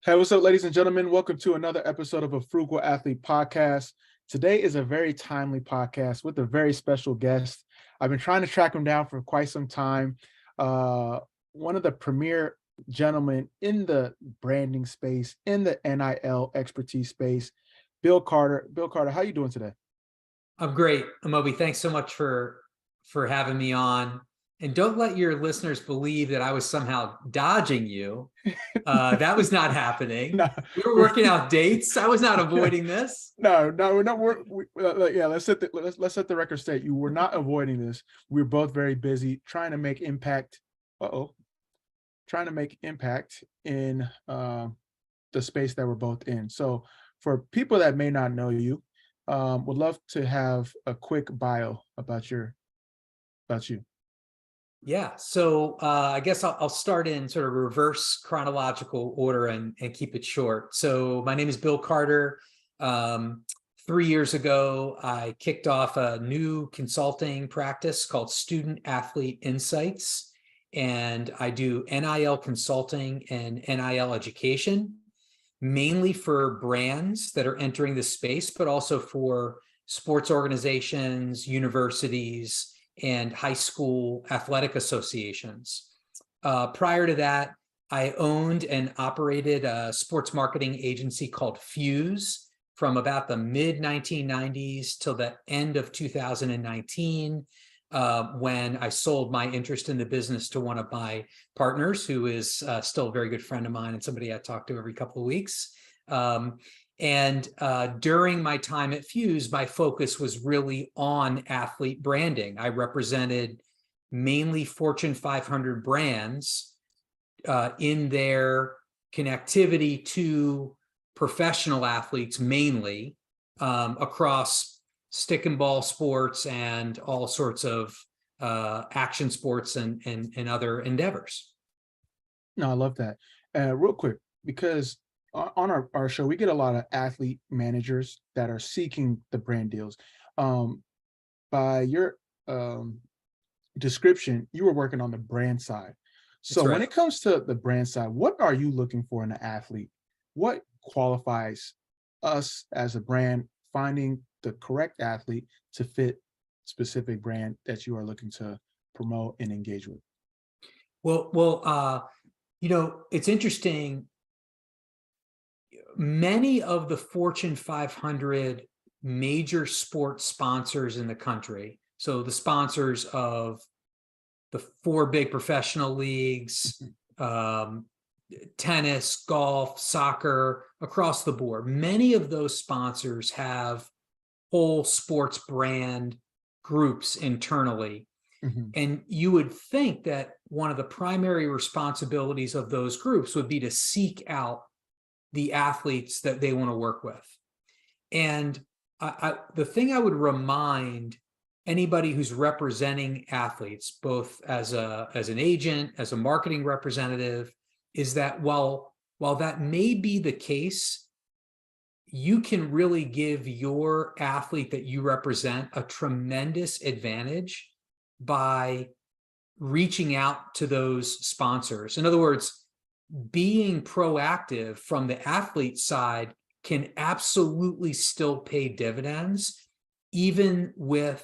Hey, what's up, ladies and gentlemen? Welcome to another episode of a Frugal Athlete podcast. Today is a very timely podcast with a very special guest. I've been trying to track him down for quite some time. One of the premier gentlemen in the branding space, in the NIL expertise space, Bill Carter. Bill Carter, how you doing today? I'm great, Amobi. Thanks so much for having me on. And don't let your listeners believe that I was somehow dodging you. That was not happening. No, We were working out dates. I was not avoiding this. no, we're not. Yeah, let's set the record straight. You were not avoiding this. We were both very busy trying to make impact. Trying to make impact in the space that we're both in. So, for people that may not know you, would love to have a quick bio about you. Yeah. So I guess I'll start in sort of reverse chronological order and keep it short. So my name is Bill Carter. 3 years ago, I kicked off a new consulting practice called Student Athlete Insights. And I do NIL consulting and NIL education, mainly for brands that are entering the space, but also for sports organizations, universities, and high school athletic associations. Prior to that, I owned and operated a sports marketing agency called Fuse from about the mid-1990s till the end of 2019, when I sold my interest in the business to one of my partners, who is still a very good friend of mine and somebody I talk to every couple of weeks. During my time at Fuse, my focus was really on athlete branding. I represented mainly Fortune 500 brands in their connectivity to professional athletes, mainly across stick and ball sports and all sorts of action sports and other endeavors. No, I love that. Real quick, because on our show, we get a lot of athlete managers that are seeking the brand deals. By your description, you were working on the brand side. So That's right. when it comes to the brand side, what are you looking for in an athlete? What qualifies us as a brand finding the correct athlete to fit specific brand that you are looking to promote and engage with? Well, it's interesting. Many of the Fortune 500 major sports sponsors in the country, so the sponsors of the 4 big professional leagues, tennis, golf, soccer, across the board, many of those sponsors have whole sports brand groups internally. Mm-hmm. And you would think that one of the primary responsibilities of those groups would be to seek out the athletes that they want to work with. And the thing I would remind anybody who's representing athletes, both as an agent, as a marketing representative, is that while that may be the case, you can really give your athlete that you represent a tremendous advantage by reaching out to those sponsors. In other words, being proactive from the athlete side can absolutely still pay dividends, even with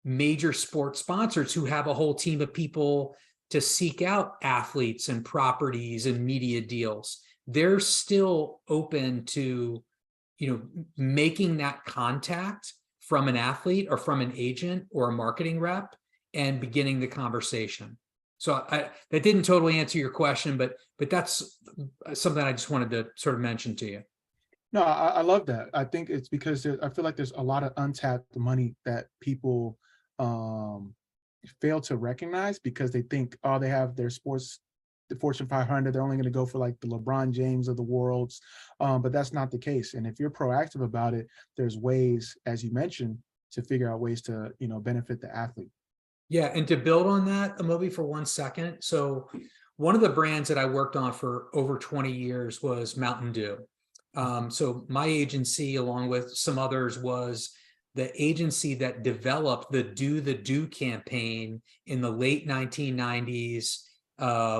major sports sponsors who have a whole team of people to seek out athletes and properties and media deals. They're still open to, making that contact from an athlete or from an agent or a marketing rep and beginning the conversation. So that didn't totally answer your question, but that's something I just wanted to sort of mention to you. No, I love that. I think it's because I feel like there's a lot of untapped money that people fail to recognize because they think, oh, they have their sports, the Fortune 500, they're only going to go for like the LeBron James of the worlds. But that's not the case. And if you're proactive about it, there's ways, as you mentioned, to figure out ways to, benefit the athlete. Yeah, and to build on that, Amobi, for 1 second. So one of the brands that I worked on for over 20 years was Mountain Dew. So my agency, along with some others, was the agency that developed the Do the Do campaign in the late 1990s.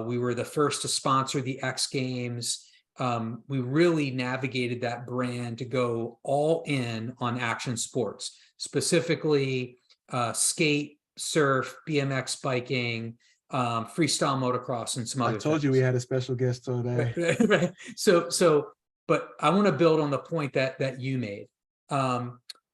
We were the first to sponsor the X Games. we really navigated that brand to go all in on action sports, specifically skate, surf, BMX biking, freestyle motocross, and some I other told you we things. had a special guest today. Right. But I want to build on the point that you made.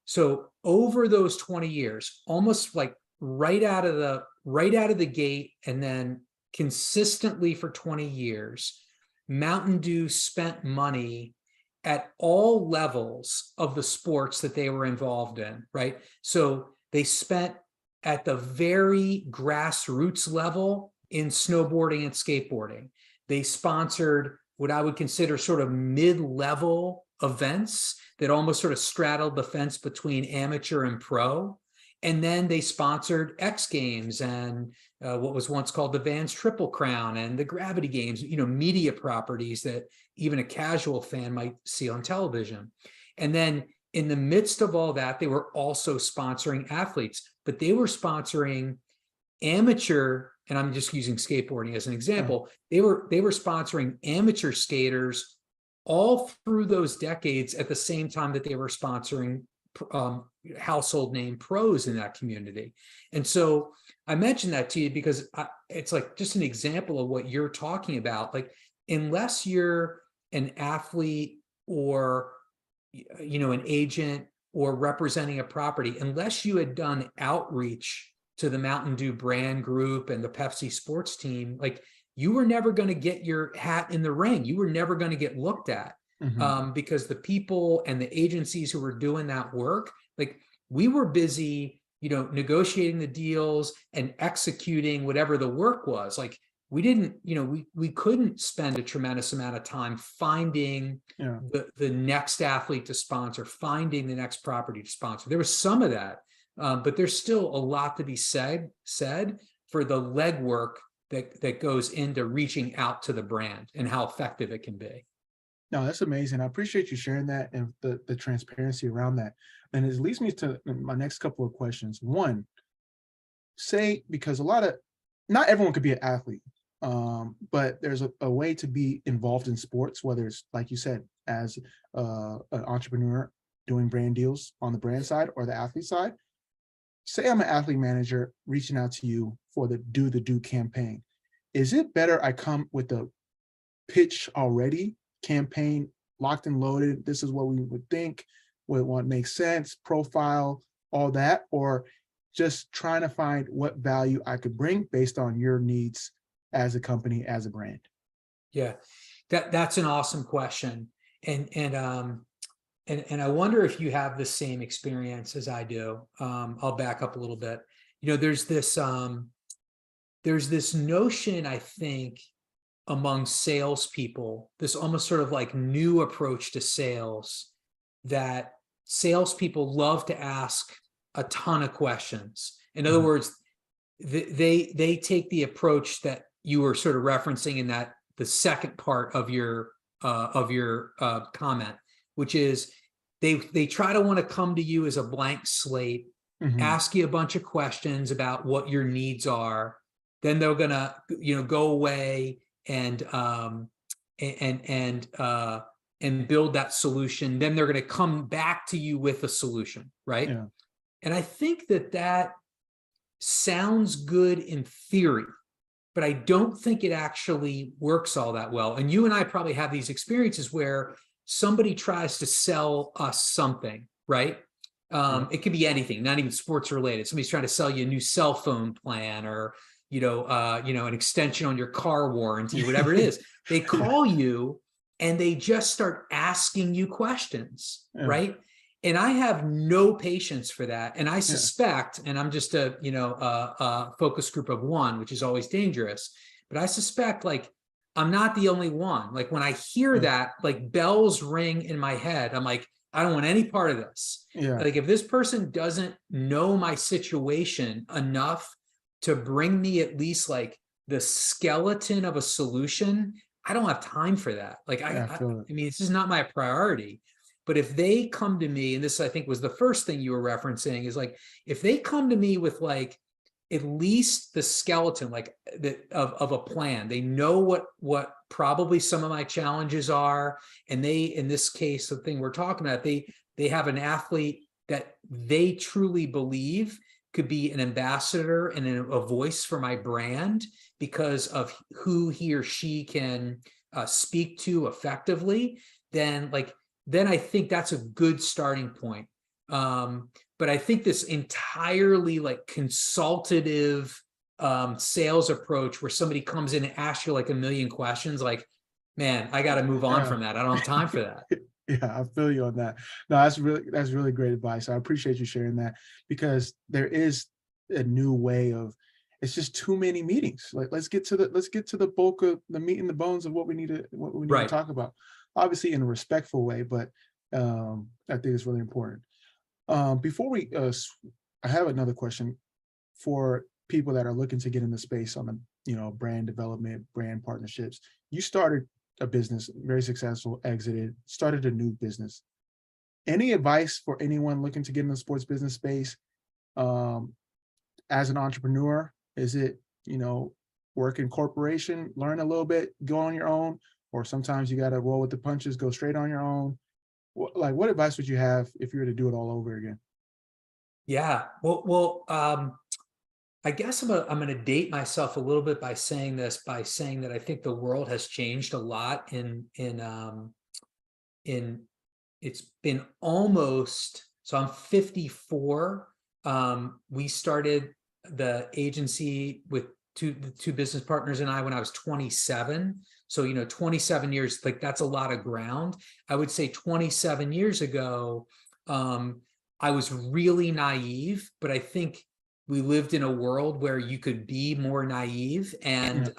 So over those 20 years, almost like right out of the gate, and then consistently for 20 years, Mountain Dew spent money at all levels of the sports that they were involved in, right? So they spent at the very grassroots level in snowboarding and skateboarding. They sponsored what I would consider sort of mid-level events that almost sort of straddled the fence between amateur and pro. And then they sponsored X Games and what was once called the Vans Triple Crown and the Gravity Games, media properties that even a casual fan might see on television. And then in the midst of all that, they were also sponsoring athletes, but they were sponsoring amateur, and I'm just using skateboarding as an example. They were sponsoring amateur skaters all through those decades at the same time that they were sponsoring household name pros in that community. And so I mentioned that to you because it's like just an example of what you're talking about. Like, unless you're an athlete or an agent or representing a property, unless you had done outreach to the Mountain Dew brand group and the Pepsi sports team, like, you were never going to get your hat in the ring. You were never going to get looked at. Because the people and the agencies who were doing that work, like, we were busy, negotiating the deals and executing whatever the work was. Like, we didn't, we couldn't spend a tremendous amount of time finding the next athlete to sponsor, finding the next property to sponsor. There was some of that, but there's still a lot to be said for the legwork that goes into reaching out to the brand and how effective it can be. No, that's amazing. I appreciate you sharing that and the transparency around that. And it leads me to my next couple of questions. One, because not everyone could be an athlete, but there's a way to be involved in sports, whether it's, like you said, as an entrepreneur doing brand deals on the brand side or the athlete side. Say I'm an athlete manager reaching out to you for the Do campaign. Is it better I come with the pitch already, campaign locked and loaded, this is what we would think, what makes sense, profile, all that, or just trying to find what value I could bring based on your needs as a company, as a brand? Yeah, that's an awesome question. And I wonder if you have the same experience as I do. I'll back up a little bit. There's this notion, I think, among salespeople, this almost sort of like new approach to sales, that salespeople love to ask a ton of questions. In other words, they take the approach that you were sort of referencing in the second part of your comment, which is they try to want to come to you as a blank slate, ask you a bunch of questions about what your needs are, then they're gonna go away and build that solution. Then they're going to come back to you with a solution, right? Yeah. And I think that sounds good in theory, but I don't think it actually works all that well. And you and I probably have these experiences where somebody tries to sell us something, right? It could be anything, not even sports related. Somebody's trying to sell you a new cell phone plan, or an extension on your car warranty, whatever it is. They call you and they just start asking you questions, right? And I have no patience for that. And I suspect, and I'm just a focus group of one, which is always dangerous, but I suspect, like, I'm not the only one. Like, when I hear that, like, bells ring in my head. I'm like, I don't want any part of this. Like, if this person doesn't know my situation enough to bring me at least like the skeleton of a solution, I don't have time for that. Like, I mean, this is not my priority. But if they come to me, and this, I think, was the first thing you were referencing, is like, if they come to me with like at least the skeleton, like of a plan. They know what probably some of my challenges are, and they, in this case, the thing we're talking about, they have an athlete that they truly believe could be an ambassador and a voice for my brand because of who he or she can speak to effectively. Then I think that's a good starting point. But I think this entirely like consultative sales approach where somebody comes in and asks you like a million questions, like, man, I got to move on Yeah. from that. I don't have time for that. Yeah, I feel you on that. No, that's really great advice. I appreciate you sharing that, because there is a new way of, it's just too many meetings. Like, let's get to the bulk of the meat and the bones of what we need to Right. talk about. Obviously in a respectful way, but I think it's really important. Before we I have another question for people that are looking to get in the space on the, brand development, brand partnerships. You started a business, very successful, exited, started a new business. Any advice for anyone looking to get in the sports business space as an entrepreneur? Is it, work in corporation, learn a little bit, go on your own, or sometimes you got to roll with the punches, go straight on your own? What advice would you have if you were to do it all over again? Yeah. Well, I guess I'm going to date myself a little bit by saying that I think the world has changed a lot in it's been almost, so I'm 54. We started the agency with the two business partners and I when I was 27. So, 27 years, like that's a lot of ground. I would say 27 years ago, I was really naive, but I think we lived in a world where you could be more naive and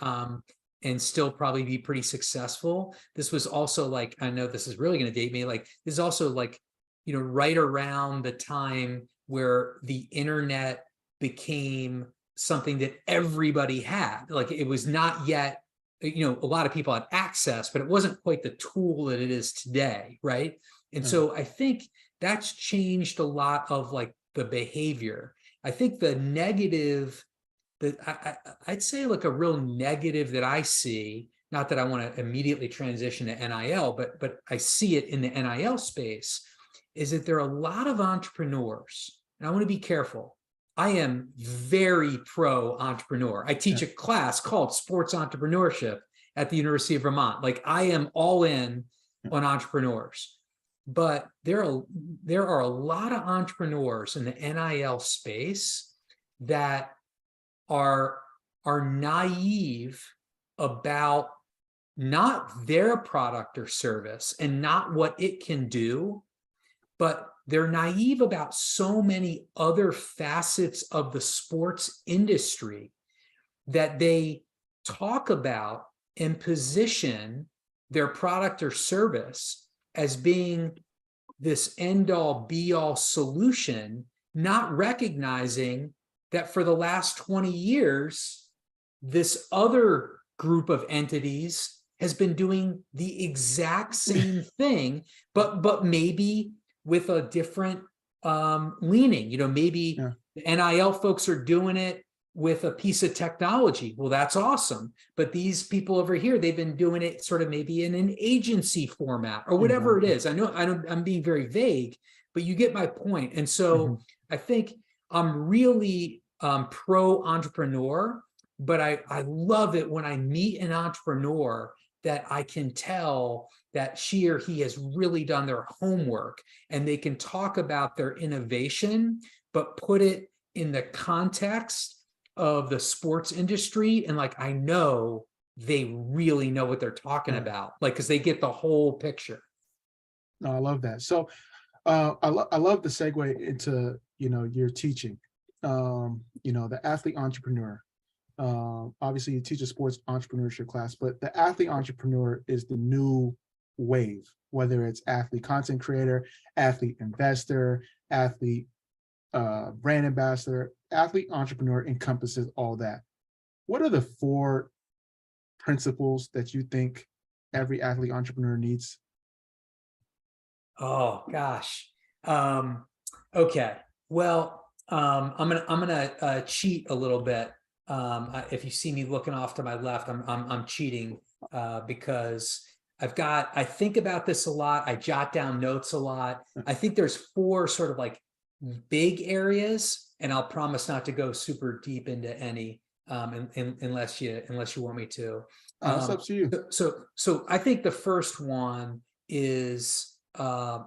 still probably be pretty successful. This was also like, I know this is really going to date me. Like, this is also like, right around the time where the internet became something that everybody had. Like, it was not yet, a lot of people had access, but it wasn't quite the tool that it is today. Right. And so I think that's changed a lot of like the behavior. I think the negative that I'd say like a real negative that I see, not that I want to immediately transition to NIL, but I see it in the NIL space, is that there are a lot of entrepreneurs, and I want to be careful. I am very pro entrepreneur. I teach a class called Sports Entrepreneurship at the University of Vermont. Like, I am all in on entrepreneurs. But there are a lot of entrepreneurs in the NIL space that are naive about not their product or service and not what it can do, but they're naive about so many other facets of the sports industry that they talk about and position their product or service as being this end-all be-all solution, not recognizing that for the last 20 years, this other group of entities has been doing the exact same thing, but maybe with a different leaning. Maybe the NIL folks are doing it with a piece of technology. Well, that's awesome. But these people over here, they've been doing it sort of maybe in an agency format or whatever it is. I know I'm being very vague, but you get my point. And so I think I'm really pro entrepreneur, but I love it when I meet an entrepreneur that I can tell that she or he has really done their homework and they can talk about their innovation, but put it in the context of the sports industry. And like, I know they really know what they're talking about, like, because they get the whole picture. No, I love that. So I love the segue into, your teaching, the athlete entrepreneur. Obviously you teach a sports entrepreneurship class, but the athlete entrepreneur is the new wave, whether it's athlete content creator, athlete investor, athlete brand ambassador. Athlete entrepreneur encompasses all that. What are the 4 principles that you think every athlete entrepreneur needs? Oh gosh. Okay. Well, I'm gonna cheat a little bit. If you see me looking off to my left, I'm cheating because I think about this a lot. I jot down notes a lot. I think there's four sort of like big areas, and I'll promise not to go super deep into any unless you want me to. It's up to you. So I think the first one is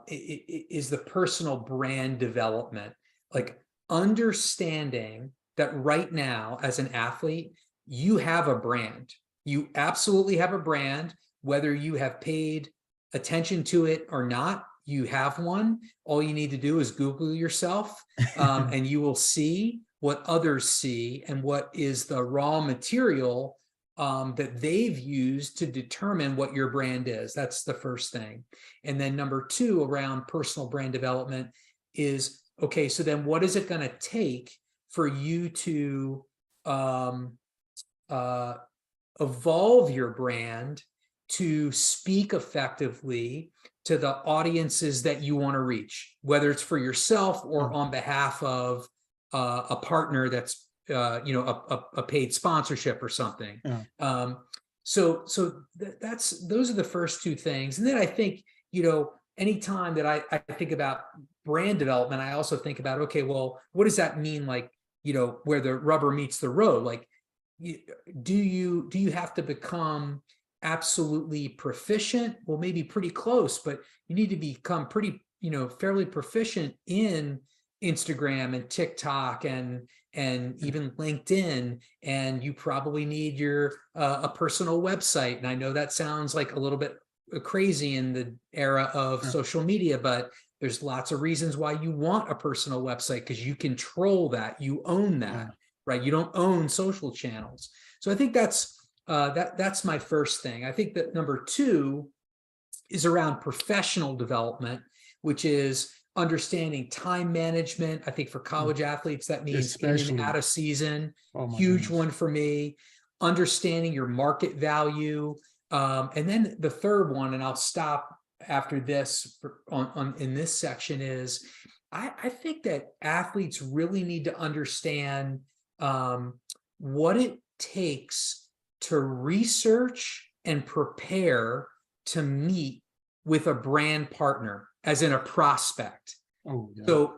is the personal brand development, like understanding that right now as an athlete, you have a brand. You absolutely have a brand, whether you have paid attention to it or not. You have one. All you need to do is Google yourself, and you will see what others see and what is the raw material that they've used to determine what your brand is. That's the first thing. And then number two, around personal brand development is, okay, so then what is it going to take for you to evolve your brand to speak effectively to the audiences that you want to reach, whether it's for yourself or on behalf of a partner that's a paid sponsorship or something. So those are the first two things. And then I think, anytime that I think about brand development, I also think about, okay, well, what does that mean? Like, where the rubber meets the road, like, do you have to become absolutely proficient? Well, maybe pretty close, but you need to become pretty, fairly proficient in Instagram and TikTok and even LinkedIn. And you probably need a personal website. And I know that sounds like a little bit crazy in the era of social media, but there's lots of reasons why you want a personal website, because you control that, you own that, right? You don't own social channels. So I think that's my first thing. I think that number two is around professional development, which is understanding time management. I think for college athletes, that means in and out of season. Huge one for me. Understanding your market value. And then the third one, and I'll stop after this in this section, is I think that athletes really need to understand what it takes to research and prepare to meet with a brand partner, as in a prospect. So,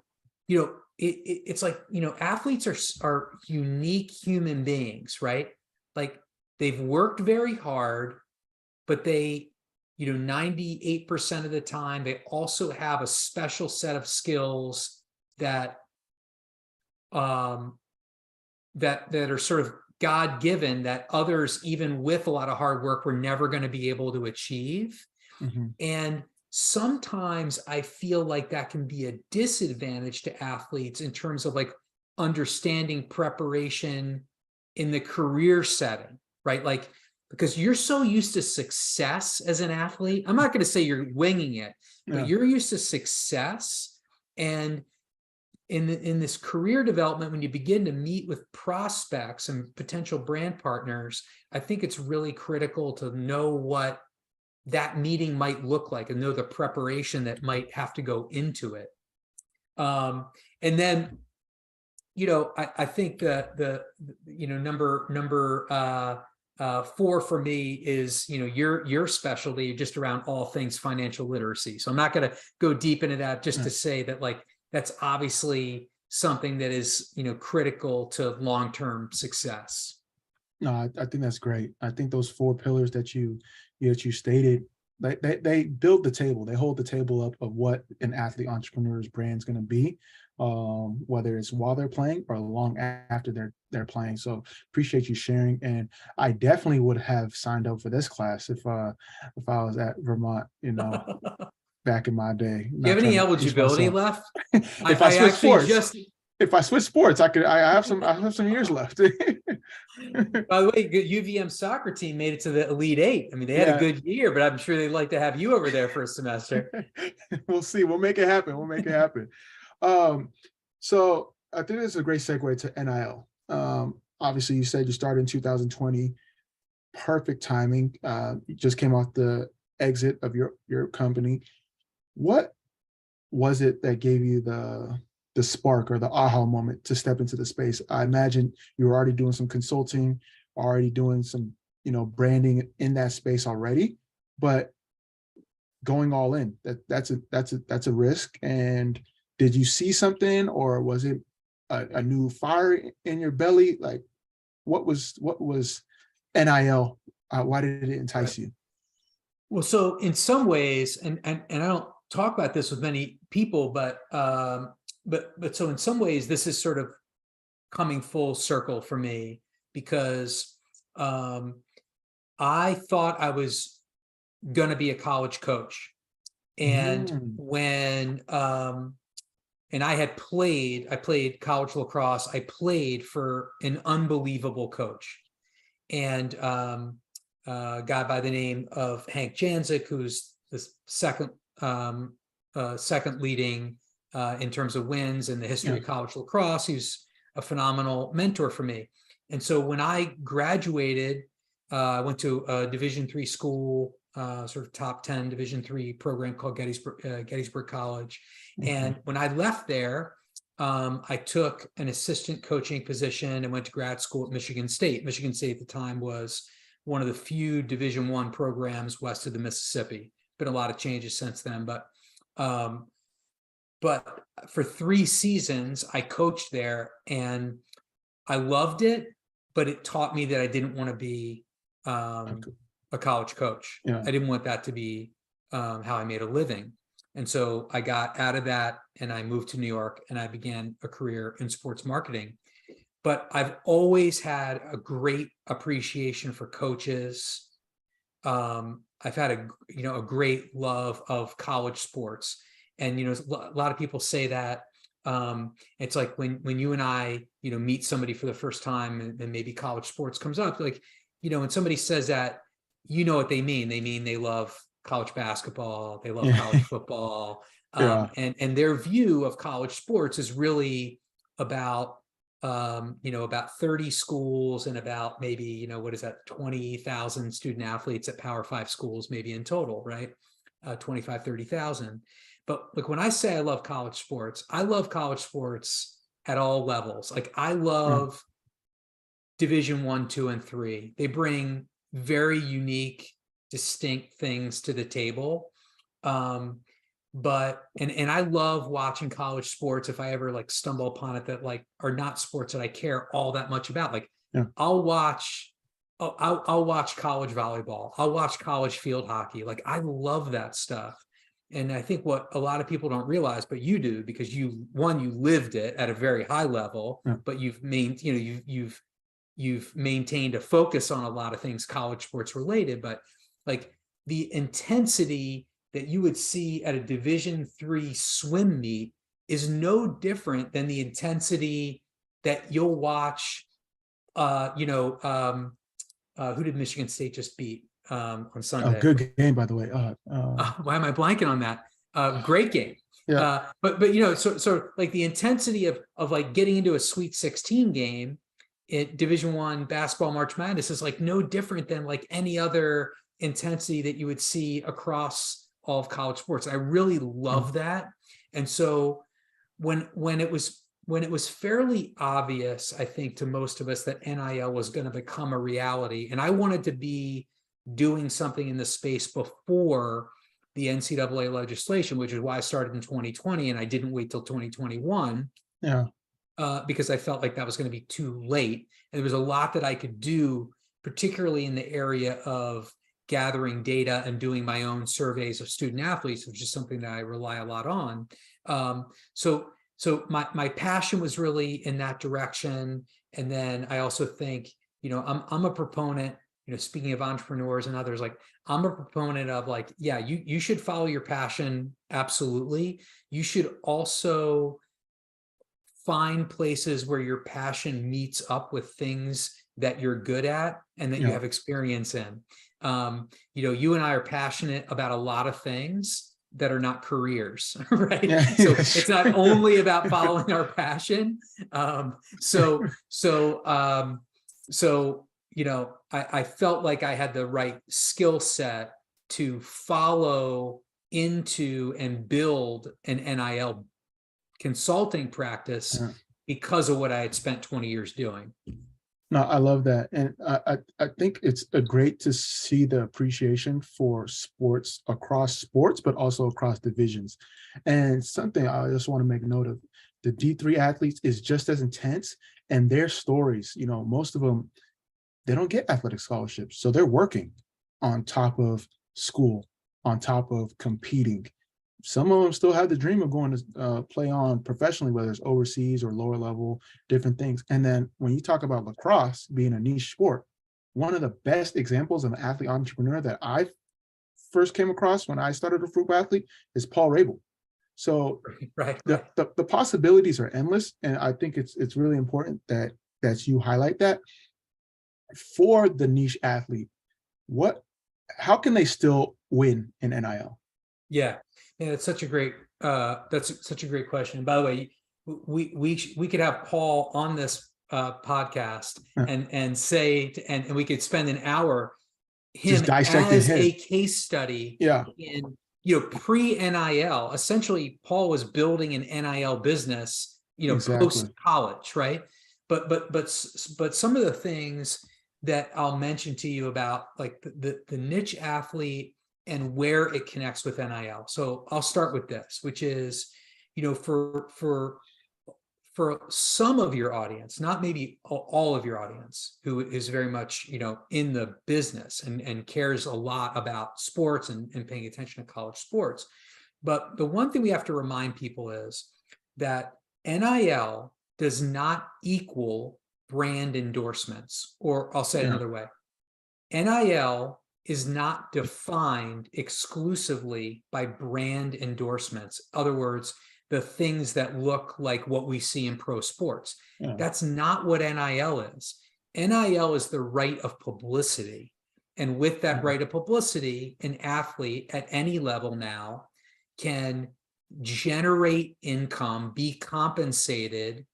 it's like, athletes are unique human beings, right? Like, they've worked very hard, but they, 98% of the time, they also have a special set of skills that are sort of God-given, that others, even with a lot of hard work, were never going to be able to achieve. And sometimes I feel like that can be a disadvantage to athletes in terms of like understanding preparation in the career setting, right? Like, because you're so used to success as an athlete. I'm not going to say you're winging it, but you're used to success. And in this career development, when you begin to meet with prospects and potential brand partners, I think it's really critical to know what that meeting might look like and know the preparation that might have to go into it. And then, I think the number 4 for me is, your specialty just around all things financial literacy. So I'm not going to go deep into that, just to say that, like, that's obviously something that is, critical to long-term success. No, I think that's great. I think those 4 pillars that you stated, they build the table. They hold the table up of what an athlete entrepreneur's brand is going to be, whether it's while they're playing or long after they're playing. So appreciate you sharing. And I definitely would have signed up for this class if I was at Vermont, back in my day. Do you have any eligibility left? If I switch sports, I have some years left. By the way, UVM soccer team made it to the Elite Eight. I mean, they had a good year, but I'm sure they'd like to have you over there for a semester. We'll see. We'll make it happen. So I think this is a great segue to NIL. Obviously, you said you started in 2020. Perfect timing. You just came off the exit of your company. What was it that gave you the the spark or the aha moment to step into the space? I imagine you were already doing some consulting, already doing some, branding in that space already, but going all in, that's a risk. And did you see something, or was it a new fire in your belly? Like, what was NIL? Why did it Right. entice you? Well, so in some ways, and I don't talk about this with many people, but so in some ways, this is sort of coming full circle for me, because I thought I was going to be a college coach. And Mm, when and I played college lacrosse. I played for an unbelievable coach, and a guy by the name of Hank Janzik, who's the second leading in terms of wins in the history yeah. of college lacrosse. He's a phenomenal mentor for me. And so when I graduated, I went to a Division III school, sort of top 10 Division III program called Gettysburg College. Okay. And when I left there, I took an assistant coaching position and went to grad school at Michigan State. Michigan State at the time was one of the few Division I programs west of the Mississippi. Been a lot of changes since then, but for 3 seasons, I coached there, and I loved it, but it taught me that I didn't want to be Okay. a college coach. Yeah. I didn't want that to be how I made a living. And so I got out of that and I moved to New York and I began a career in sports marketing. But I've always had a great appreciation for coaches. I've had a great love of college sports. And, a lot of people say that it's like when you and I, meet somebody for the first time, and maybe college sports comes up, like, when somebody says that, what they mean. They mean they love college basketball, they love college Yeah. football, Yeah. and their view of college sports is really about about 30 schools and about maybe, what is that, 20,000 student athletes at Power 5 schools, maybe in total, right? 25, 30,000. But look, when I say I love college sports at all levels. Like, I Yeah. love Division 1, 2, and 3. They bring very unique, distinct things to the table. But I love watching college sports if I ever like stumble upon it that like are not sports that I care all that much about. Like, Yeah. I'll watch college volleyball. I'll watch college field hockey. Like, I love that stuff. And I think what a lot of people don't realize, but you do, because you lived it at a very high level, Yeah. but you've maintained a focus on a lot of things college sports related. But like, the intensity that you would see at a Division III swim meet is no different than the intensity that you'll watch. Who did Michigan State just beat on Oh, Sunday? good game, by the way. Why am I blanking on that? Great game. Yeah. But so like the intensity of like getting into a Sweet 16 game at Division I basketball March Madness is like no different than like any other intensity that you would see across all of college sports. I really love that. And so when it was fairly obvious, I think, to most of us that NIL was going to become a reality, and I wanted to be doing something in the space before the NCAA legislation, which is why I started in 2020 and I didn't wait till 2021. Yeah. Because I felt like that was going to be too late. And there was a lot that I could do, particularly in the area of gathering data and doing my own surveys of student athletes, which is something that I rely a lot on. So my passion was really in that direction. And then I also think, I'm a proponent, speaking of entrepreneurs and others, like, I'm a proponent of like, yeah, you should follow your passion. Absolutely. You should also find places where your passion meets up with things that you're good at and that you Yeah. have experience in. You and I are passionate about a lot of things that are not careers, right? Yeah. So it's not only about following our passion. I felt like I had the right skill set to follow into and build an NIL consulting practice Yeah. because of what I had spent 20 years doing. No, I love that. And I think it's great to see the appreciation for sports across sports, but also across divisions. And something I just want to make note of, the D3 athletes is just as intense, and their stories, most of them, they don't get athletic scholarships. So they're working on top of school, on top of competing. Some of them still have the dream of going to play on professionally, whether it's overseas or lower level, different things. And then when you talk about lacrosse being a niche sport, one of the best examples of an athlete entrepreneur that I first came across when I started a football athlete is Paul Rabel. So Right. the possibilities are endless, and I think it's really important that you highlight that. For the niche athlete, how can they still win in NIL? Yeah. That's such a great question. By the way, we could have Paul on this podcast Yeah. and say and we could spend an hour Just him dissecting as him. a case study Yeah. in pre-NIL. Essentially, Paul was building an NIL business, Exactly. post-college, right? But some of the things that I'll mention to you about, like the niche athlete and where it connects with NIL. So I'll start with this, which is, for some of your audience, not maybe all of your audience, who is very much, in the business and cares a lot about sports and paying attention to college sports. But the one thing we have to remind people is that NIL does not equal brand endorsements, or I'll say it another way. NIL is not defined exclusively by brand endorsements. In other words, the things that look like what we see in pro sports. Yeah. That's not what NIL is. NIL is the right of publicity. And with that right of publicity, an athlete at any level now can generate income, be compensated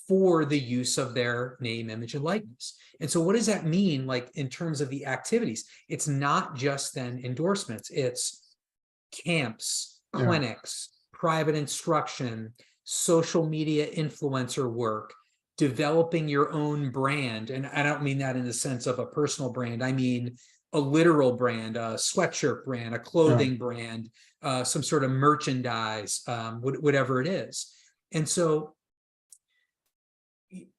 for the use of their name, image, and likeness. And so what does that mean, like in terms of the activities? It's not just then endorsements, it's camps, clinics, private instruction, social media influencer work, developing your own brand. And I don't mean that in the sense of a personal brand. I mean a literal brand, a sweatshirt brand, a clothing brand, some sort of merchandise, whatever it is. And so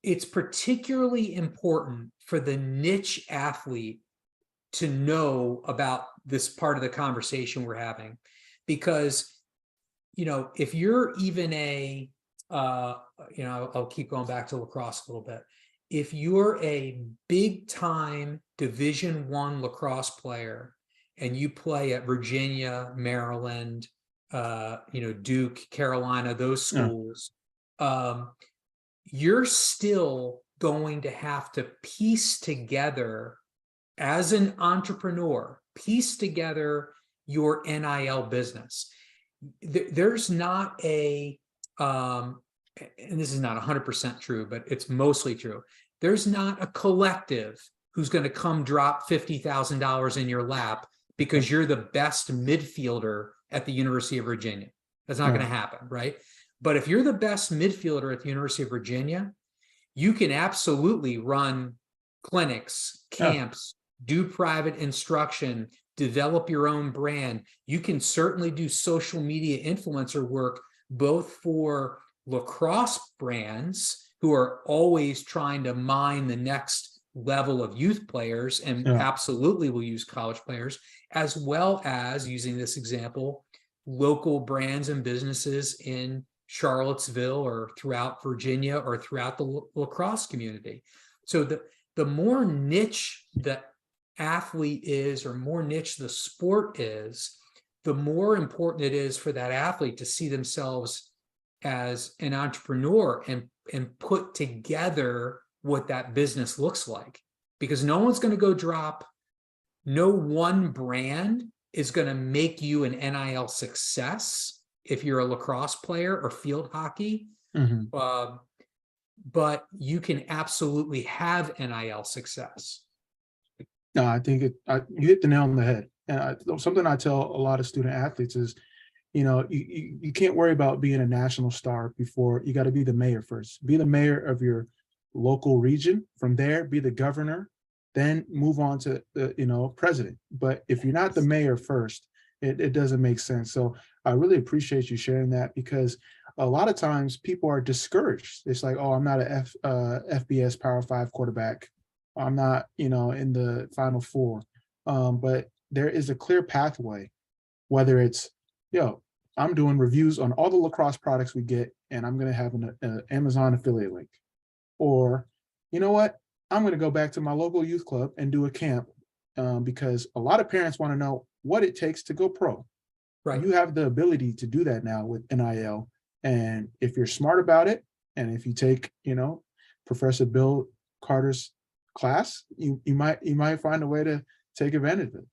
it's particularly important for the niche athlete to know about this part of the conversation we're having, because if you're even I'll keep going back to lacrosse a little bit. If you're a big time Division I lacrosse player and you play at Virginia, Maryland, Duke, Carolina, those schools, you're still going to have to piece together, as an entrepreneur, piece together your NIL business. There's not and this is not 100% true, but it's mostly true. There's not a collective who's going to come drop $50,000 in your lap because you're the best midfielder at the University of Virginia. That's not going to happen, right? But if you're the best midfielder at the University of Virginia, you can absolutely run clinics, camps, do private instruction, develop your own brand. You can certainly do social media influencer work, both for lacrosse brands who are always trying to mine the next level of youth players and absolutely will use college players, as well as, using this example, local brands and businesses in Charlottesville or throughout Virginia or throughout the lacrosse community. So the more niche the athlete is, or more niche the sport is, the more important it is for that athlete to see themselves as an entrepreneur and put together what that business looks like. Because no one's going to go drop, no one brand is going to make you an NIL success if you're a lacrosse player or field hockey. But you can absolutely have NIL success. No, I think you hit the nail on the head. And something I tell a lot of student athletes is, you can't worry about being a national star before you got to be the mayor first. Be the mayor of your local region. From there, be the governor, then move on to the president. But if you're not the mayor first, it doesn't make sense. So I really appreciate you sharing that, because a lot of times people are discouraged. It's like, oh, I'm not a FBS Power Five quarterback. I'm not, in the Final Four. But there is a clear pathway, whether it's, I'm doing reviews on all the lacrosse products we get, and I'm going to have an Amazon affiliate link. Or, you know what? I'm going to go back to my local youth club and do a camp, because a lot of parents want to know what it takes to go pro. Right. You have the ability to do that now with NIL. And if you're smart about it, and if you take, Professor Bill Carter's class, you might find a way to take advantage of it.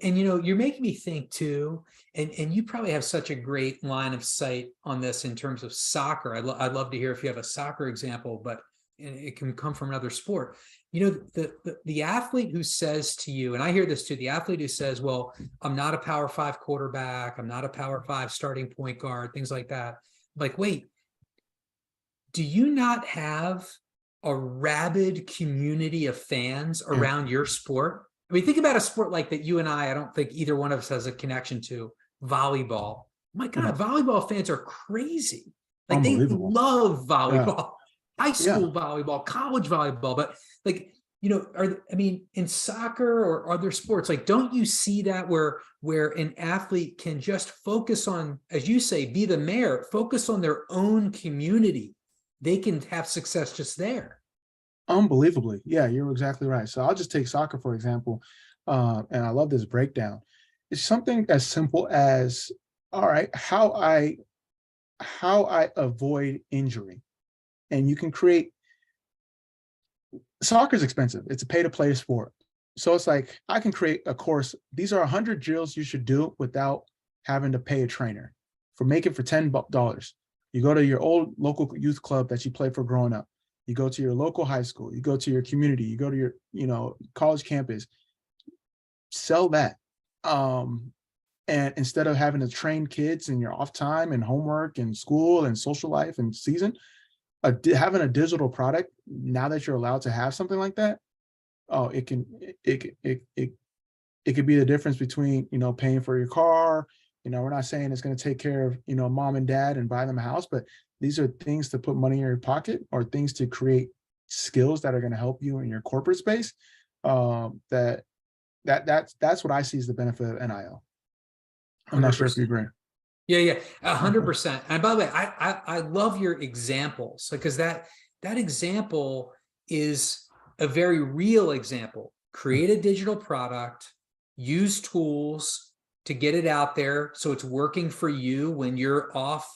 And you're making me think too, and you probably have such a great line of sight on this in terms of soccer. I'd love to hear if you have a soccer example, but it can come from another sport. The athlete who says to you, and I hear this too, the athlete who says, well, I'm not a Power 5 quarterback, I'm not a Power 5 starting point guard, things like that. Like, wait, do you not have a rabid community of fans around your sport? I mean, think about a sport like that you and I don't think either one of us has a connection to, volleyball. My God, volleyball fans are crazy. Like, they love volleyball, high school volleyball, college volleyball. But like, in soccer or other sports, like, don't you see that where an athlete can just focus on, as you say, be the mayor, focus on their own community. They can have success just there. Unbelievably. Yeah, you're exactly right. So I'll just take soccer, for example. And I love this breakdown. It's something as simple as, all right, how I avoid injury. And you can create, soccer's expensive. It's a pay to play sport. So it's like, I can create a course. These are 100 drills you should do without having to pay a trainer. Make it for $10. You go to your old local youth club that you played for growing up. You go to your local high school, you go to your community, you go to your, college campus, sell that. And instead of having to train kids in your off time and homework and school and social life and season, having a digital product, now that you're allowed to have something like that, it could be the difference between, paying for your car. We're not saying it's going to take care of, mom and dad and buy them a house, but these are things to put money in your pocket, or things to create skills that are going to help you in your corporate space. That's what I see as the benefit of NIL. I'm 100%. Not sure if you agree. Yeah, 100%. And by the way, I love your examples, because that example is a very real example. Create a digital product, use tools to get it out there so it's working for you when you're off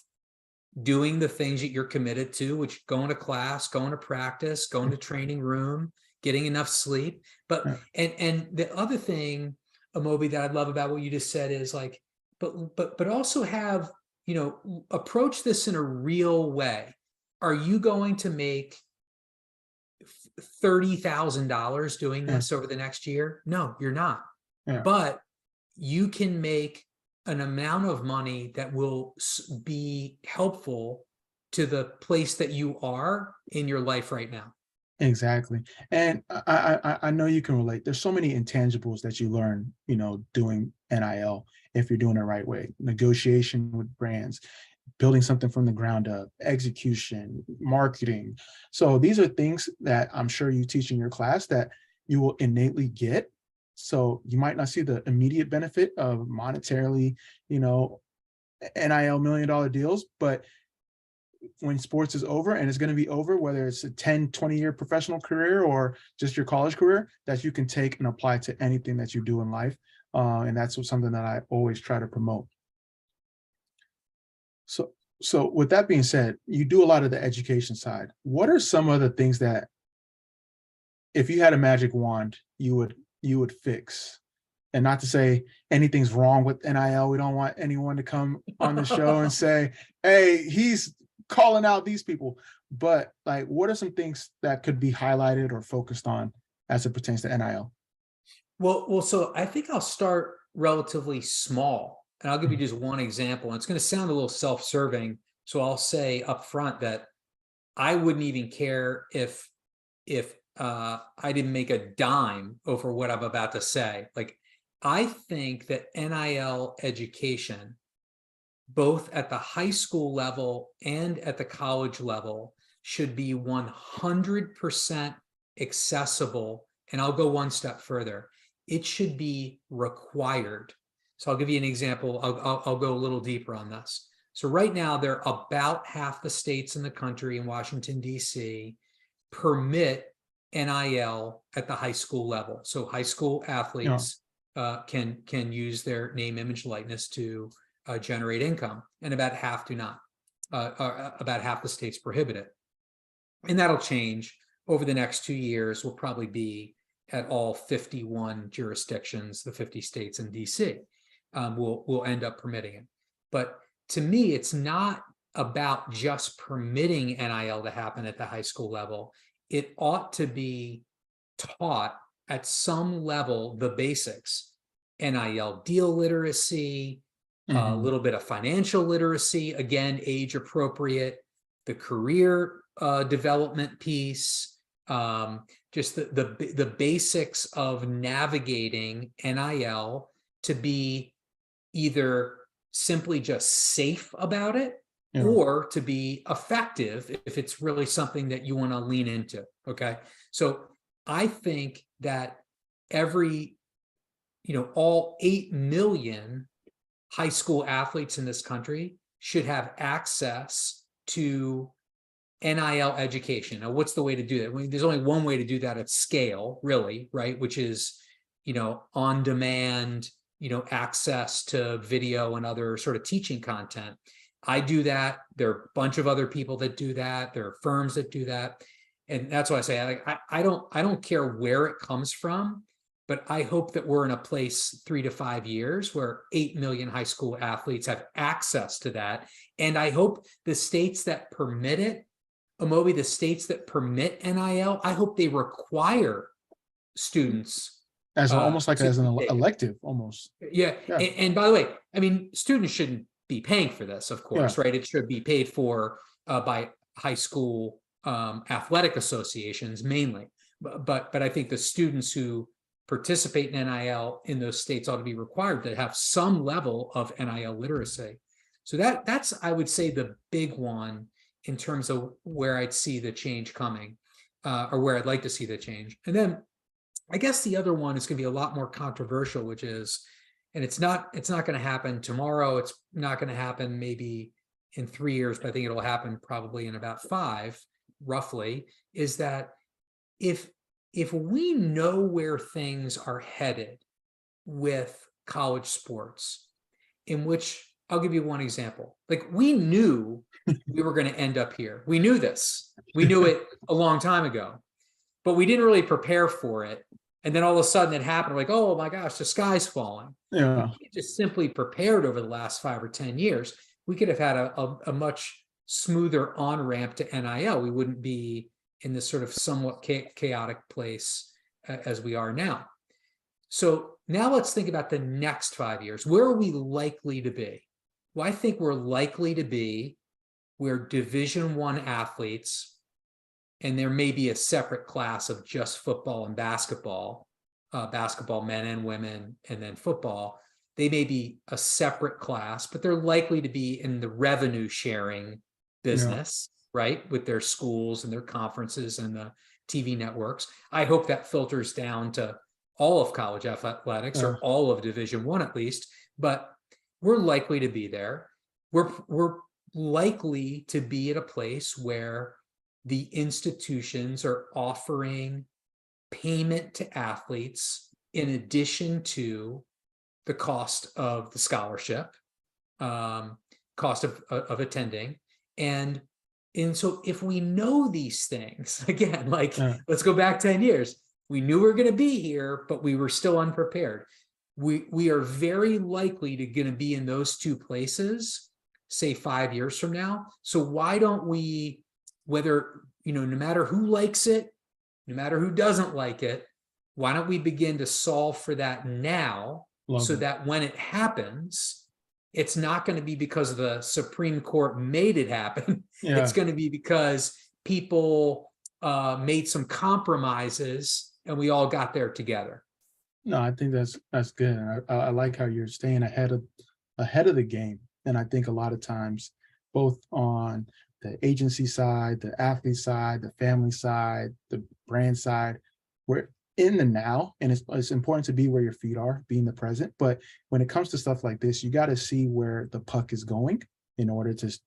doing the things that you're committed to, which going to class, going to practice, going to training room, getting enough sleep. But and the other thing, Amobi, that I love about what you just said is like, but also have, approach this in a real way. Are you going to make $30,000 doing this over the next year? No, you're not. But you can make an amount of money that will be helpful to the place that you are in your life right now. Exactly. And I know you can relate. There's so many intangibles that you learn, doing NIL, if you're doing it the right way. Negotiation with brands, building something from the ground up, execution, marketing. So these are things that I'm sure you teach in your class that you will innately get. So you might not see the immediate benefit of monetarily, NIL $1 million deals, but when sports is over, and it's going to be over, whether it's a 10, 20-year professional career or just your college career, that you can take and apply to anything that you do in life. And that's something that I always try to promote. So with that being said, you do a lot of the education side. What are some of the things that, if you had a magic wand, you would fix? And not to say anything's wrong with NIL. We don't want anyone to come on the show and say, hey, he's calling out these people. But like, what are some things that could be highlighted or focused on as it pertains to NIL? Well, so I think I'll start relatively small. and I'll give you just one example, and it's going to sound a little self-serving, so I'll say up front that I wouldn't even care if I didn't make a dime over what I'm about to say. Like, I think that NIL education, both at the high school level and at the college level, should be 100% accessible. And I'll go one step further. It should be required. So I'll give you an example. I'll go a little deeper on this. So right now, there are about half the states in the country in Washington, D.C. permit NIL at the high school level. So high school Yeah. athletes can use their name, image, likeness to generate income, and about half do not. About half the states prohibit it, and that'll change over the next 2 years. Will probably be at all 51 jurisdictions, the 50 states in DC will end up permitting it. But to me, it's not about just permitting NIL to happen at the high school level. It ought to be taught at some level, the basics, NIL deal literacy, a little bit of financial literacy, again, age appropriate, the career development piece, just the basics of navigating NIL to be either simply just safe about it, Yeah. or to be effective if it's really something that you want to lean into. Okay. So I think that all 8 million high school athletes in this country should have access to NIL education. Now, what's the way to do that? I mean, there's only one way to do that at scale, really, right? Which is, on demand, access to video and other sort of teaching content. I do that. There are a bunch of other people that do that. There are firms that do that. And that's why I say, I don't care where it comes from, but I hope that we're in a place 3 to 5 years where 8 million high school athletes have access to that. And I hope the states that permit it, Amobi, the states that permit NIL, I hope they require students As almost like as an take it. elective, almost. Yeah. Yeah. And by the way, I mean, students shouldn't be paying for this, of course, Yeah. right? It should be paid for by high school athletic associations mainly. But I think the students who participate in NIL in those states ought to be required to have some level of NIL literacy. So that's, I would say, the big one in terms of where I'd see the change coming, or where I'd like to see the change. And then I guess the other one is going to be a lot more controversial, which is, and it's not going to happen tomorrow. It's not going to happen maybe in 3 years, but I think it'll happen probably in about 5, roughly, is that if we know where things are headed with college sports, in which I'll give you one example. Like, we knew we were going to end up here. We knew this. We knew it a long time ago, but we didn't really prepare for it. And then all of a sudden it happened. Like, oh my gosh, the sky's falling. Yeah. We just simply prepared over the last 5 or 10 years. We could have had a much smoother on-ramp to NIL. We wouldn't be in this sort of somewhat chaotic place as we are now. So now let's think about the next 5 years. Where are we likely to be? Well, I think we're likely to be where Division I athletes, and there may be a separate class of just football and basketball, basketball men and women, and then football. They may be a separate class, but they're likely to be in the revenue sharing business, right? With their schools and their conferences and the TV networks. I hope that filters down to all of college athletics, or all of Division I at least, but we're likely to be there. We're likely to be at a place where the institutions are offering payment to athletes in addition to the cost of the scholarship, cost of attending. And so if we know these things, again, like, let's go back 10 years. We knew we were going to be here, but we were still unprepared. We are very likely to going to be in those two places, say 5 years from now. So why don't we, whether, no matter who likes it, no matter who doesn't like it, why don't we begin to solve for that now, so that when it happens, it's not going to be because the Supreme Court made it happen. It's Yeah. going to be because people made some compromises and we all got there together. No, I think that's good. And I like how you're staying ahead of the game. And I think a lot of times, both on the agency side, the athlete side, the family side, the brand side, we're in the now, and it's important to be where your feet are, be in the present. But when it comes to stuff like this, you got to see where the puck is going in order to,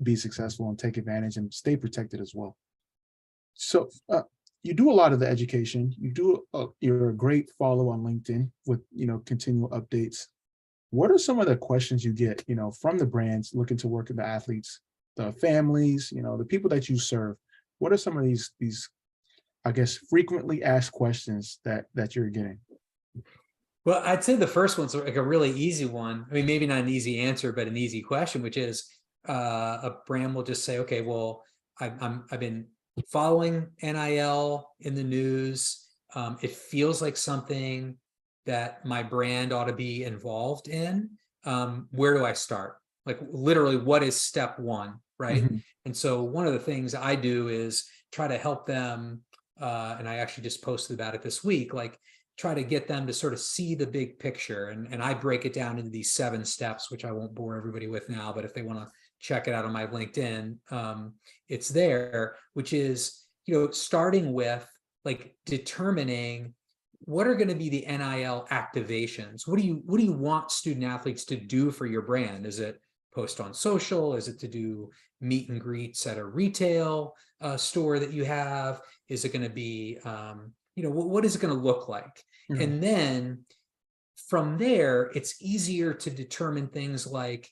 be successful and take advantage and stay protected as well. So you do a lot of the education. You're a great follow on LinkedIn with continual updates. What are some of the questions you get from the brands looking to work with the athletes, the families, the people that you serve? What are some of these I guess frequently asked questions that you're getting? Well, I'd say the first one's like a really easy one. I mean, maybe not an easy answer, but an easy question, which is a brand will just say, okay, well, I've been following NIL in the news. It feels like something that my brand ought to be involved in. Where do I start? Like literally, what is step one, right? Hmm. And so one of the things I do is try to help them, and I actually just posted about it this week, like try to get them to sort of see the big picture. And I break it down into these 7 steps, which I won't bore everybody with now, but if they want to check it out on my LinkedIn, it's there, which is, starting with like determining what are going to be the NIL activations. What do you want student athletes to do for your brand? Is it post on social? Is it to do meet and greets at a retail store that you have? Is it going to be, what is it going to look like? Yeah. And then from there, it's easier to determine things like,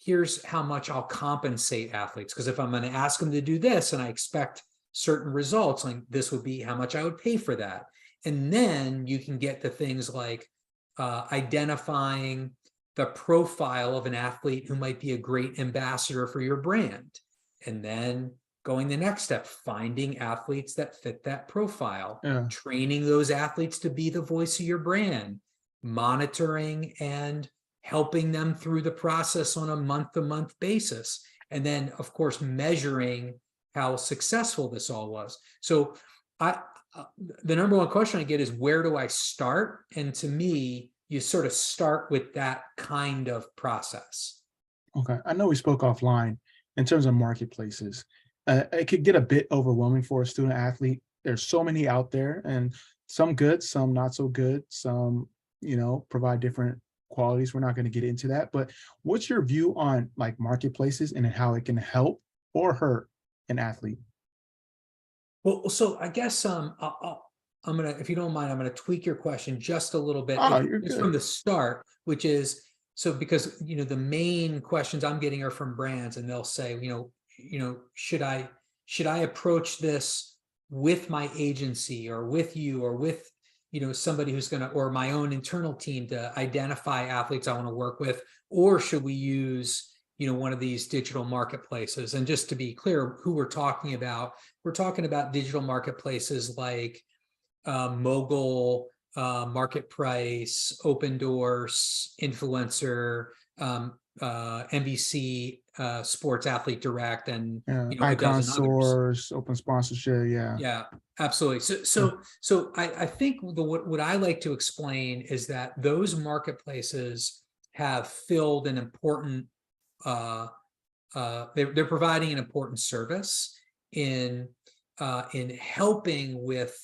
here's how much I'll compensate athletes. Because if I'm going to ask them to do this and I expect certain results, like this would be how much I would pay for that. And then you can get to things like identifying the profile of an athlete who might be a great ambassador for your brand. And then going the next step, finding athletes that fit that profile, Yeah. training those athletes to be the voice of your brand, monitoring and helping them through the process on a month-to-month basis. And then, of course, measuring how successful this all was. So the number one question I get is, where do I start? And to me, you sort of start with that kind of process. Okay. I know we spoke offline in terms of marketplaces. It could get a bit overwhelming for a student athlete. There's so many out there, and some good, some not so good. Some, provide different qualities. We're not going to get into that. But what's your view on like marketplaces and how it can help or hurt an athlete? Well, so I guess I'm gonna, if you don't mind, I'm gonna tweak your question just a little bit. Oh, you're It's from good. the start, which is, so because the main questions I'm getting are from brands, and they'll say, should I approach this with my agency or with you or with somebody who's gonna, or my own internal team to identify athletes I want to work with, or should we use one of these digital marketplaces? And just to be clear, who we're talking about digital marketplaces like Mogul, Market Price, Open Doors, Influencer, NBC, Sports Athlete Direct, and Yeah. a Icon dozen others. source, open sponsorship. Yeah. Yeah, absolutely. So I think what I like to explain is that those marketplaces have filled an important they're providing an important service in helping with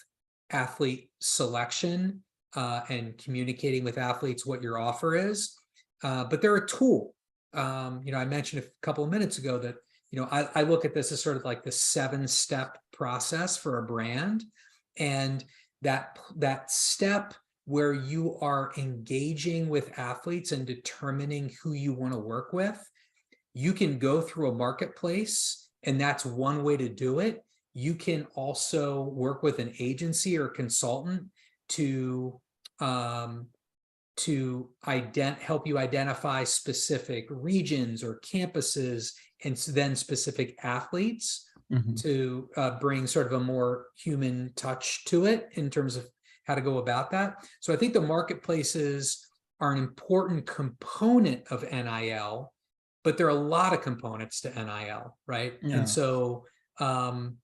athlete selection and communicating with athletes what your offer is. But they're a tool. I mentioned a couple of minutes ago that I look at this as sort of like the 7-step process for a brand, and that step where you are engaging with athletes and determining who you want to work with. You can go through a marketplace, and that's one way to do it. You can also work with an agency or consultant to help you identify specific regions or campuses, and then specific athletes Hmm. to bring sort of a more human touch to it in terms of how to go about that. So I think the marketplaces are an important component of NIL, but there are a lot of components to NIL, right? Yeah. And so, and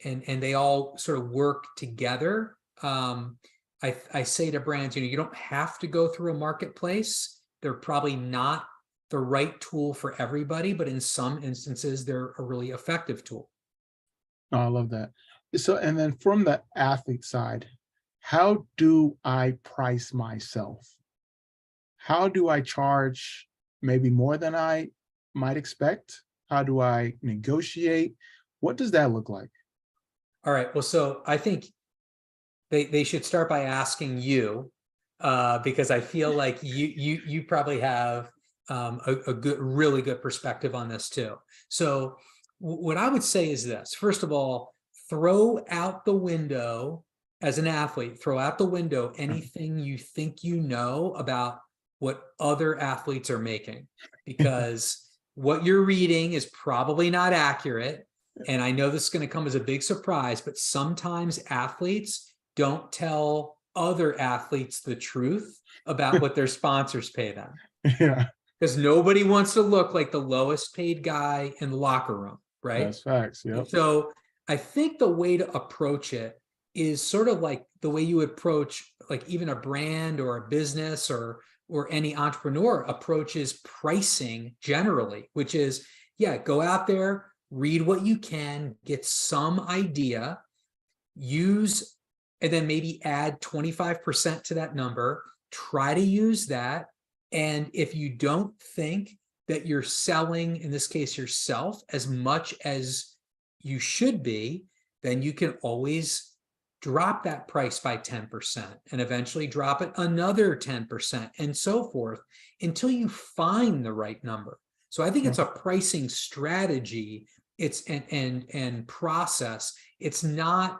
they all sort of work together. I say to brands, you don't have to go through a marketplace. They're probably not the right tool for everybody, but in some instances, they're a really effective tool. Oh, I love that. So, and then from the athlete side, how do I price myself? How do I charge maybe more than I might expect? How do I negotiate? What does that look like? All right. Well, so I think they should start by asking you, because I feel like you probably have a really good perspective on this too. So what I would say is this: first of all, throw out the window as an athlete. Throw out the window anything you think you know about what other athletes are making, because what you're reading is probably not accurate. And I know this is going to come as a big surprise, but sometimes athletes don't tell other athletes the truth about what their sponsors pay them, Yeah, because nobody wants to look like the lowest paid guy in the locker room, right? that's facts. And Yep. so I think the way to approach it is sort of like the way you approach like even a brand or a business or any entrepreneur approaches pricing generally, which is, yeah, go out there, read what you can, get some idea, use, and then maybe add 25% to that number, try to use that. And if you don't think that you're selling, in this case, yourself as much as you should be, then you can always drop that price by 10% and eventually drop it another 10% and so forth until you find the right number. So I think it's a pricing strategy. It's and process. It's not,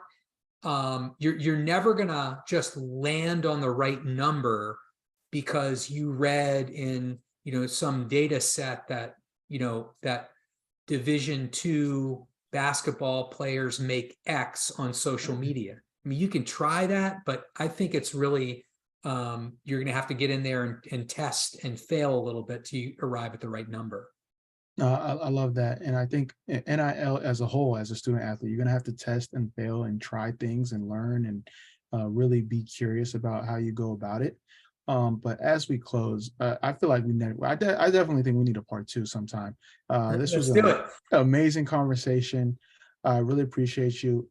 you're never gonna just land on the right number because you read in some data set that that Division II basketball players make X on social media. I mean, you can try that, but I think it's really you're going to have to get in there and test and fail a little bit to arrive at the right number. I love that. And I think NIL as a whole, as a student athlete, you're going to have to test and fail and try things and learn and really be curious about how you go about it. But as we close, I feel like I definitely think we need a part two sometime. This was Let's do it. an amazing conversation. I really appreciate you.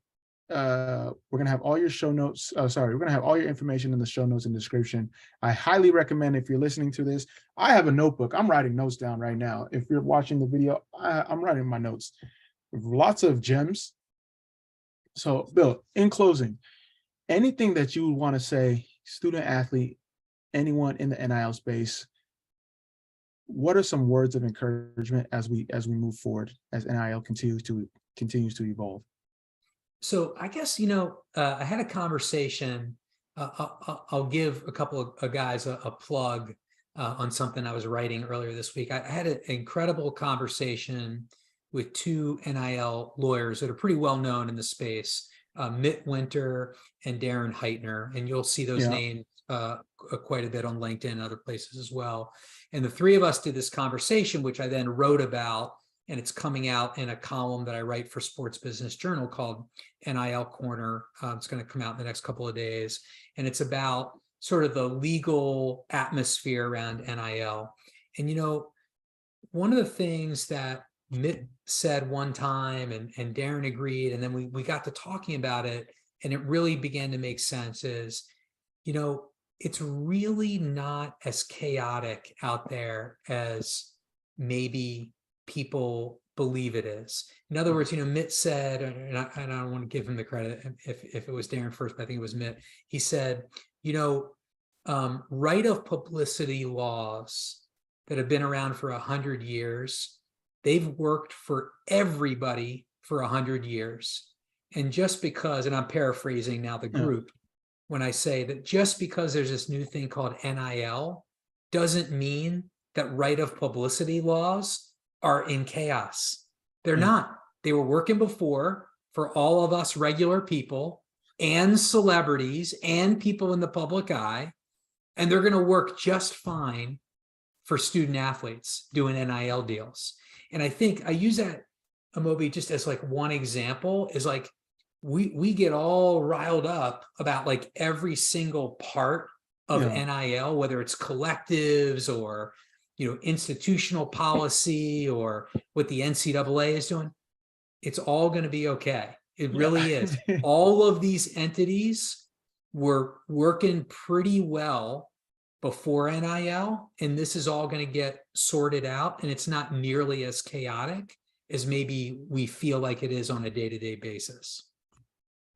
We're gonna have all your show notes. Sorry, we're gonna have all your information in the show notes and description. I highly recommend, if you're listening to this, I have a notebook. I'm writing notes down right now. If you're watching the video, I'm writing my notes. Lots of gems. So, Bill, in closing, anything that you want to say, student athlete, anyone in the NIL space, what are some words of encouragement as we move forward, as NIL continues to evolve? So I guess, I had a conversation. I'll give a couple of guys a plug on something I was writing earlier this week. I had an incredible conversation with two NIL lawyers that are pretty well known in the space, Mitt Winter and Darren Heitner, and you'll see those names quite a bit on LinkedIn and other places as well. And the three of us did this conversation, which I then wrote about, and it's coming out in a column that I write for Sports Business Journal called NIL Corner. It's going to come out in the next couple of days. And it's about sort of the legal atmosphere around NIL. And, one of the things that Mitt said one time and Darren agreed, and then we got to talking about it, and it really began to make sense is, it's really not as chaotic out there as maybe people believe it is. In other words, Mitt said, and I don't want to give him the credit if it was Darren first, but I think it was Mitt. He said, right of publicity laws that have been around for 100 years, they've worked for everybody for 100 years. And just because, and I'm paraphrasing now the group, when I say that just because there's this new thing called NIL doesn't mean that right of publicity laws are in chaos. They're not. They were working before for all of us regular people and celebrities and people in the public eye. And they're going to work just fine for student athletes doing NIL deals. And I think I use that, Amobi, just as like one example, is like we get all riled up about like every single part of Yeah. NIL, whether it's collectives or, you know, institutional policy or what the NCAA is doing. It's all going to be okay. It Yeah. really is. All of these entities were working pretty well before NIL, and this is all going to get sorted out, and it's not nearly as chaotic as maybe we feel like it is on a day-to-day basis.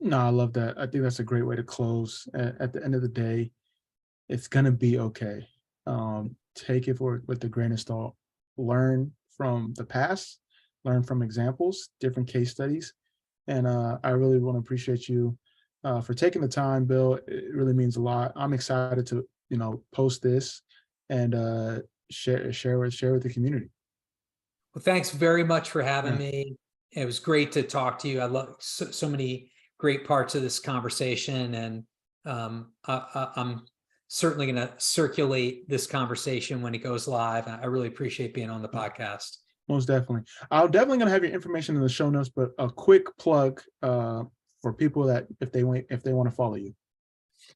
No, I love that. I think that's a great way to close. At the end of the day, it's gonna be okay. Take it with the grain of salt. Learn from the past, learn from examples, different case studies, and I really want to appreciate you for taking the time, Bill. It really means a lot. I'm excited to post this and share with the community. Well, thanks very much for having Yeah, me. It was great to talk to you. I love so many great parts of this conversation, and I'm certainly going to circulate this conversation when it goes live. I really appreciate being on the podcast. most definitely. I'm definitely gonna have your information in the show notes, but a quick plug for people that if they want to follow you.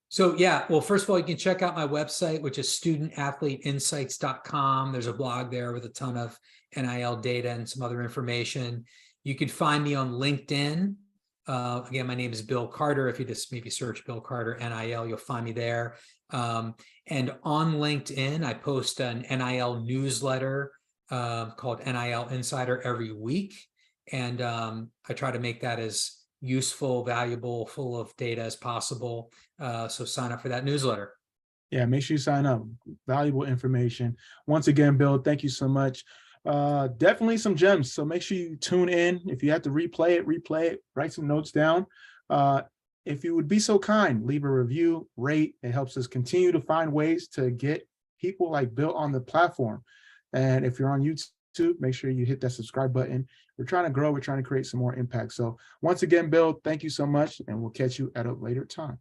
So yeah, well, first of all, you can check out my website, which is studentathleteinsights.com. There's a blog there with a ton of NIL data and some other information. You could find me on LinkedIn. Again, my name is Bill Carter. If you just maybe search Bill Carter NIL, you'll find me there. And on LinkedIn, I post an NIL newsletter called NIL Insider every week. And I try to make that as useful, valuable, full of data as possible. So sign up for that newsletter. Yeah, make sure you sign up. Valuable information. Once again, Bill, thank you so much. Definitely some gems. So make sure you tune in. If you have to replay it, write some notes down. If you would be so kind, leave a review, rate. It helps us continue to find ways to get people like Bill on the platform. And if you're on YouTube, make sure you hit that subscribe button. We're trying to grow. We're trying to create some more impact. So once again, Bill, thank you so much, and we'll catch you at a later time.